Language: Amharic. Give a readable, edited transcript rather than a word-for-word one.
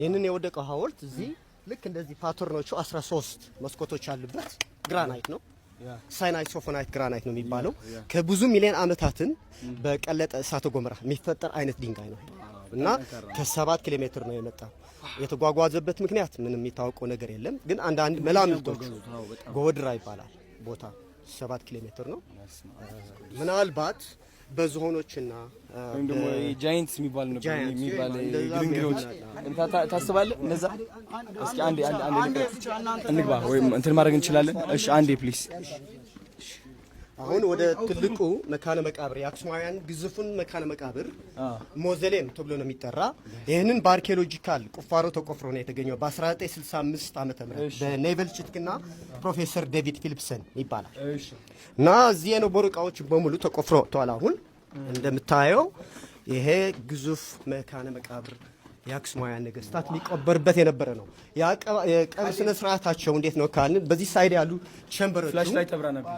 ይህንን የወደቀው ሐውልት እዚህ ልክ እንደዚህ ፓተርኖቹ 13 መስኮቶች ያሉበት ግራናይት ነው። ሳይናይሶፎናይት ግራናይት ነው የሚባለው። ከብዙ ሚሊዮን ዓመታትን በቀለጠ እሳተ ገሞራ የሚፈጠር አይነት ድንጋይ ነው እና ከ7 ኪሎ ሜትር ነው የመጣው። የተጓጓዘበት ምክንያት ምንም የሚታወቀው ነገር የለም። ግን አንዳንድ መላምቶች ጎድራ ይባላል ቦታ 7 ኪሎ ሜትር ነው። ምናልባት በዝሆኖችና ወይም ደግሞ ጃይንትስ የሚባል ግርንግሮች ታስባለህ? እነዛ እስኪ አንዴ እንግባ ወይም እንትን ማድረግ እንችላለን። እሺ አንዴ ፕሊስ። አሁን ወደ ትልቁ መካነ መቃብር የአክሱማውያን ግዙፉን መካነ መቃብር ሞዘሌም ተብሎ ነው የሚጠራ። ይህንን በአርኪኦሎጂካል ቁፋሮ ተቆፍሮ ነው የተገኘው በ1965 ዓመተ ምህረት በኔቨል ቺትክና ፕሮፌሰር ዴቪድ ፊሊፕሰን ይባላል። እና እዚህ የነበሩ እቃዎች በሙሉ ተቆፍሮ ወጥተዋል። አሁን እንደምታየው ይሄ ግዙፍ መካነ መቃብር የአክሱማውያን ነገስታት ሊቀበርበት የነበረ ነው። የቀብር ስነ ስርዓታቸው እንዴት ነው ካልን በዚህ ሳይድ ያሉ ቸምበሮች ፍላሽ ላይ ተብራ ነበር